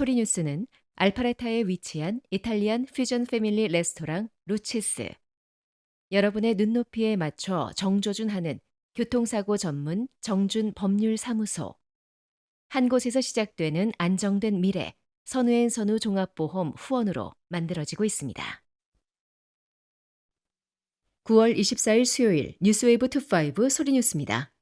소리뉴스는 알파레타에 위치한 이탈리안 퓨전 패밀리 레스토랑 루치스, 여러분의 눈높이에 맞춰 정조준하는 교통사고 전문 정준 법률사무소, 한 곳에서 시작되는 안정된 미래, 선우앤 선우 종합보험 후원으로 만들어지고 있습니다. 9월 24일 수요일 뉴스웨이브 투5 소리뉴스입니다.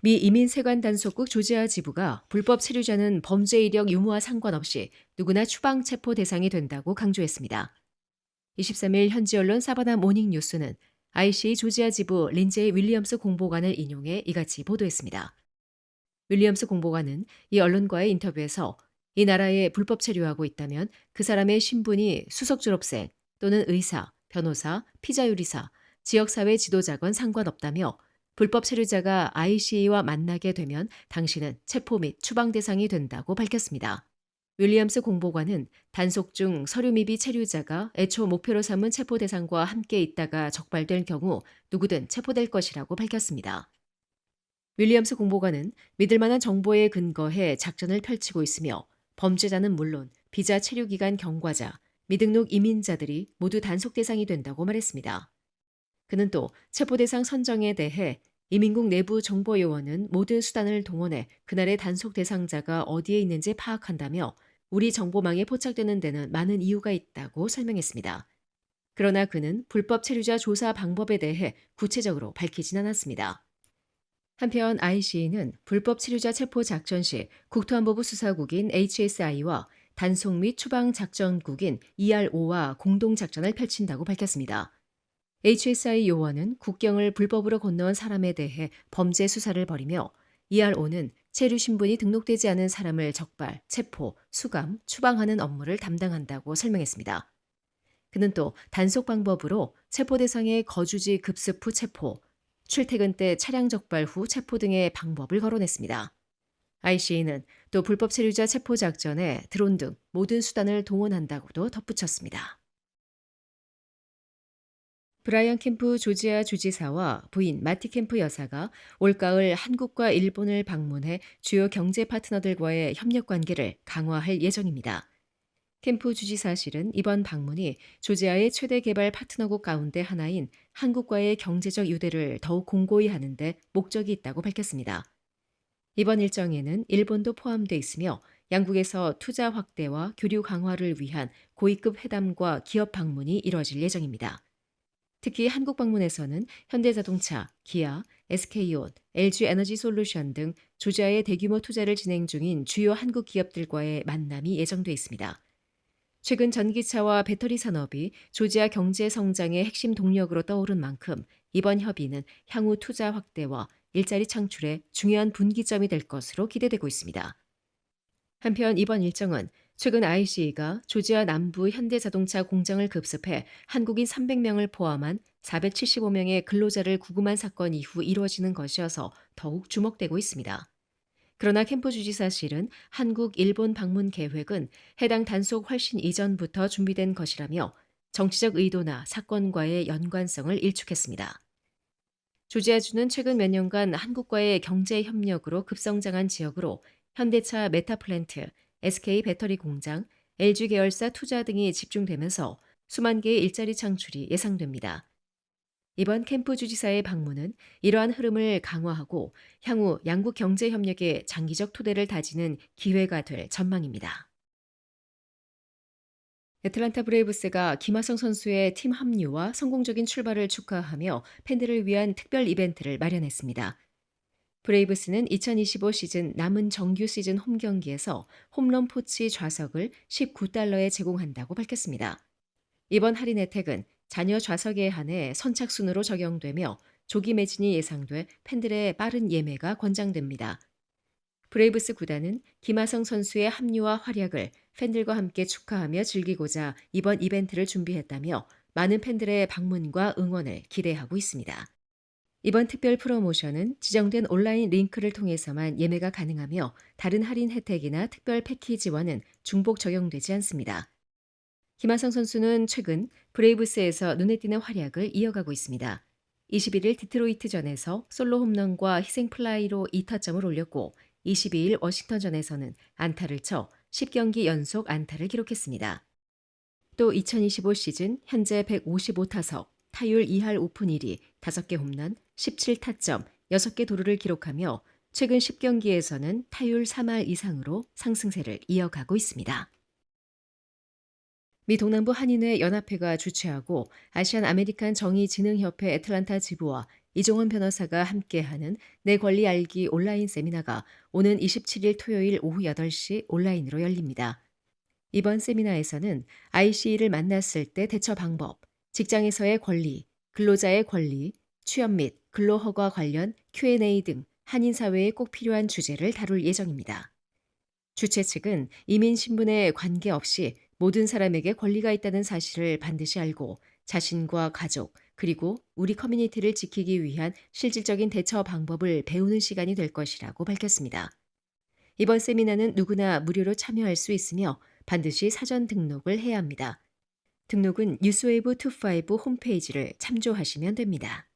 미 이민세관 단속국 조지아 지부가 불법 체류자는 범죄 이력 유무와 상관없이 누구나 추방 체포 대상이 된다고 강조했습니다. 23일 현지 언론 사바나 모닝뉴스는 IC 조지아 지부 린제이 윌리엄스 공보관을 인용해 이같이 보도했습니다. 윌리엄스 공보관은 이 언론과의 인터뷰에서 이 나라에 불법 체류하고 있다면 그 사람의 신분이 수석 졸업생 또는 의사, 변호사, 피자 요리사, 지역사회 지도자건 상관없다며 불법 체류자가 ICA와 만나게 되면 당신은 체포 및 추방 대상이 된다고 밝혔습니다. 윌리엄스 공보관은 단속 중 서류 미비 체류자가 애초 목표로 삼은 체포 대상과 함께 있다가 적발될 경우 누구든 체포될 것이라고 밝혔습니다. 윌리엄스 공보관은 믿을 만한 정보에 근거해 작전을 펼치고 있으며 범죄자는 물론 비자 체류 기간 경과자, 미등록 이민자들이 모두 단속 대상이 된다고 말했습니다. 그는 또 체포 대상 선정에 대해 이민국 내부 정보요원은 모든 수단을 동원해 그날의 단속 대상자가 어디에 있는지 파악한다며 우리 정보망에 포착되는 데는 많은 이유가 있다고 설명했습니다. 그러나 그는 불법 체류자 조사 방법에 대해 구체적으로 밝히진 않았습니다. 한편 IC는 불법 체류자 체포 작전 시 국토안보부 수사국인 HSI와 단속 및 추방 작전국인 ERO와 공동 작전을 펼친다고 밝혔습니다. HSI 요원은 국경을 불법으로 건너온 사람에 대해 범죄 수사를 벌이며 ERO는 체류 신분이 등록되지 않은 사람을 적발, 체포, 수감, 추방하는 업무를 담당한다고 설명했습니다. 그는 또 단속 방법으로 체포 대상의 거주지 급습 후 체포, 출퇴근 때 차량 적발 후 체포 등의 방법을 거론했습니다. IC는 또 불법 체류자 체포 작전에 드론 등 모든 수단을 동원한다고도 덧붙였습니다. 브라이언 캠프 조지아 주지사와 부인 마티 캠프 여사가 올가을 한국과 일본을 방문해 주요 경제 파트너들과의 협력 관계를 강화할 예정입니다. 캠프 주지사실은 이번 방문이 조지아의 최대 개발 파트너국 가운데 하나인 한국과의 경제적 유대를 더욱 공고히 하는 데 목적이 있다고 밝혔습니다. 이번 일정에는 일본도 포함돼 있으며 양국에서 투자 확대와 교류 강화를 위한 고위급 회담과 기업 방문이 이뤄질 예정입니다. 특히 한국 방문에서는 현대자동차, 기아, SK온, LG에너지솔루션 등 조지아의 대규모 투자를 진행 중인 주요 한국 기업들과의 만남이 예정돼 있습니다. 최근 전기차와 배터리 산업이 조지아 경제 성장의 핵심 동력으로 떠오른 만큼 이번 협의는 향후 투자 확대와 일자리 창출에 중요한 분기점이 될 것으로 기대되고 있습니다. 한편 이번 일정은 최근 IC가 조지아 남부 현대자동차 공장을 급습해 한국인 300명을 포함한 475명의 근로자를 구금한 사건 이후 이루어지는 것이어서 더욱 주목되고 있습니다. 그러나 캠프 주지사실은 한국, 일본 방문 계획은 해당 단속 훨씬 이전부터 준비된 것이라며 정치적 의도나 사건과의 연관성을 일축했습니다. 조지아주는 최근 몇 년간 한국과의 경제 협력으로 급성장한 지역으로 현대차 메타플랜트, SK 배터리 공장, LG 계열사 투자 등이 집중되면서 수만 개의 일자리 창출이 예상됩니다. 이번 캠프 주지사의 방문은 이러한 흐름을 강화하고 향후 양국 경제 협력의 장기적 토대를 다지는 기회가 될 전망입니다. 애틀란타 브레이브스가 김하성 선수의 팀 합류와 성공적인 출발을 축하하며 팬들을 위한 특별 이벤트를 마련했습니다. 브레이브스는 2025 시즌 남은 정규 시즌 홈 경기에서 홈런 포치 좌석을 $19에 제공한다고 밝혔습니다. 이번 할인 혜택은 자녀 좌석에 한해 선착순으로 적용되며 조기 매진이 예상돼 팬들의 빠른 예매가 권장됩니다. 브레이브스 구단은 김하성 선수의 합류와 활약을 팬들과 함께 축하하며 즐기고자 이번 이벤트를 준비했다며 많은 팬들의 방문과 응원을 기대하고 있습니다. 이번 특별 프로모션은 지정된 온라인 링크를 통해서만 예매가 가능하며 다른 할인 혜택이나 특별 패키지와는 중복 적용되지 않습니다. 김하성 선수는 최근 브레이브스에서 눈에 띄는 활약을 이어가고 있습니다. 21일 디트로이트전에서 솔로 홈런과 희생 플라이로 2타점을 올렸고 22일 워싱턴전에서는 안타를 쳐 10경기 연속 안타를 기록했습니다. 또 2025 시즌 현재 155타석, 타율 2할 5푼 1리, 5개 홈런, 17타점, 6개 도루를 기록하며 최근 10경기에서는 타율 3할 이상으로 상승세를 이어가고 있습니다. 미 동남부 한인회 연합회가 주최하고 아시안 아메리칸 정의진흥협회 애틀란타 지부와 이종원 변호사가 함께하는 내 권리 알기 온라인 세미나가 오는 27일 토요일 오후 8시 온라인으로 열립니다. 이번 세미나에서는 ICE를 만났을 때 대처 방법, 직장에서의 권리, 근로자의 권리, 취업 및 근로허가 관련 Q&A 등 한인 사회에 꼭 필요한 주제를 다룰 예정입니다. 주최 측은 이민 신분에 관계없이 모든 사람에게 권리가 있다는 사실을 반드시 알고 자신과 가족, 그리고 우리 커뮤니티를 지키기 위한 실질적인 대처 방법을 배우는 시간이 될 것이라고 밝혔습니다. 이번 세미나는 누구나 무료로 참여할 수 있으며 반드시 사전 등록을 해야 합니다. 등록은 뉴스웨이브 25 홈페이지를 참조하시면 됩니다.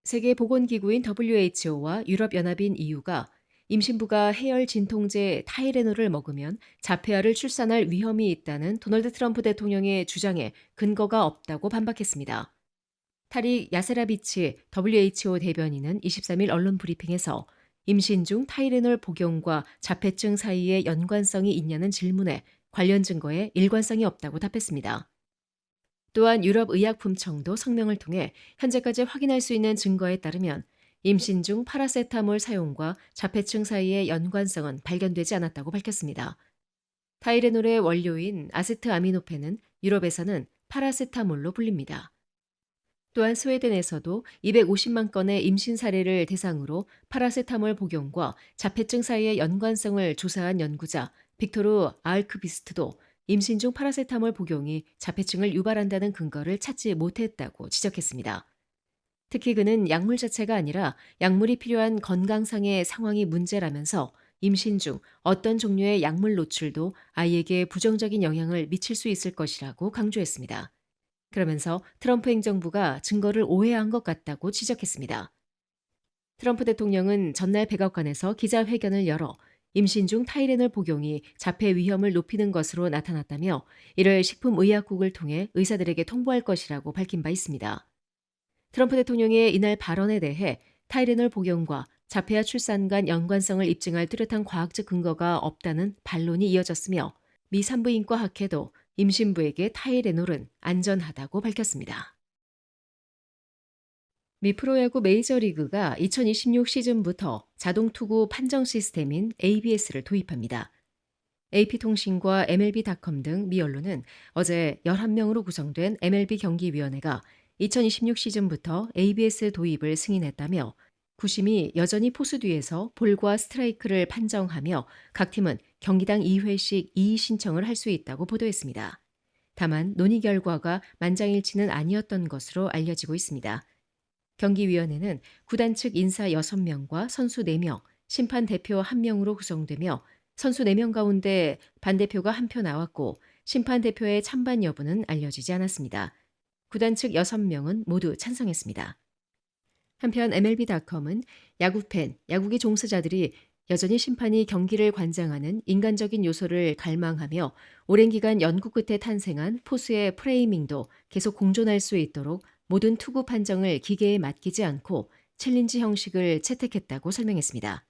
세계보건기구인 WHO와 유럽연합인 EU가 임신부가 해열 진통제 타이레놀을 먹으면 자폐아를 출산할 위험이 있다는 도널드 트럼프 대통령의 주장에 근거가 없다고 반박했습니다. 타릭 야세라비치 WHO 대변인은 23일 언론 브리핑에서 임신 중 타이레놀 복용과 자폐증 사이에 연관성이 있냐는 질문에 관련 증거에 일관성이 없다고 답했습니다. 또한 유럽의약품청도 성명을 통해 현재까지 확인할 수 있는 증거에 따르면 임신 중 파라세타몰 사용과 자폐증 사이의 연관성은 발견되지 않았다고 밝혔습니다. 타이레놀의 원료인 아세트아미노펜은 유럽에서는 파라세타몰로 불립니다. 또한 스웨덴에서도 250만 건의 임신 사례를 대상으로 파라세타몰 복용과 자폐증 사이의 연관성을 조사한 연구자 빅토르 아르크비스트도 임신 중 파라세타몰 복용이 자폐증을 유발한다는 근거를 찾지 못했다고 지적했습니다. 특히 그는 약물 자체가 아니라 약물이 필요한 건강상의 상황이 문제라면서 임신 중 어떤 종류의 약물 노출도 아이에게 부정적인 영향을 미칠 수 있을 것이라고 강조했습니다. 그러면서 트럼프 행정부가 증거를 오해한 것 같다고 지적했습니다. 트럼프 대통령은 전날 백악관에서 기자회견을 열어 임신 중 타이레놀 복용이 자폐 위험을 높이는 것으로 나타났다며 이를 식품의약국을 통해 의사들에게 통보할 것이라고 밝힌 바 있습니다. 트럼프 대통령의 이날 발언에 대해 타이레놀 복용과 자폐아 출산 간 연관성을 입증할 뚜렷한 과학적 근거가 없다는 반론이 이어졌으며 미 산부인과 학회도 임신부에게 타이레놀은 안전하다고 밝혔습니다. 미 프로야구 메이저리그가 2026 시즌부터 자동투구 판정 시스템인 ABS를 도입합니다. AP통신과 MLB.com 등 미 언론은 어제 11명으로 구성된 MLB 경기위원회가 2026 시즌부터 ABS 도입을 승인했다며 구심이 여전히 포수 뒤에서 볼과 스트라이크를 판정하며 각 팀은 경기당 2회씩 이의 신청을 할 수 있다고 보도했습니다. 다만 논의 결과가 만장일치는 아니었던 것으로 알려지고 있습니다. 경기위원회는 구단 측 인사 6명과 선수 4명, 심판 대표 1명으로 구성되며 선수 4명 가운데 반대표가 1표 나왔고 심판 대표의 찬반 여부는 알려지지 않았습니다. 구단 측 6명은 모두 찬성했습니다. 한편 MLB.com은 야구팬, 야구기 종사자들이 여전히 심판이 경기를 관장하는 인간적인 요소를 갈망하며 오랜 기간 연구 끝에 탄생한 포수의 프레이밍도 계속 공존할 수 있도록 모든 투구 판정을 기계에 맡기지 않고 챌린지 형식을 채택했다고 설명했습니다.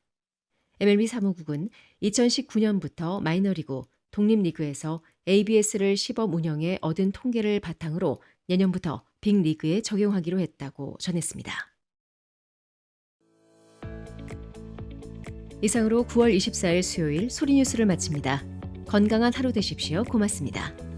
MLB 사무국은 2019년부터 마이너리그, 독립리그에서 ABS를 시범 운영해 얻은 통계를 바탕으로 내년부터 빅리그에 적용하기로 했다고 전했습니다. 이상으로 9월 24일 수요일 소리뉴스를 마칩니다. 건강한 하루 되십시오. 고맙습니다.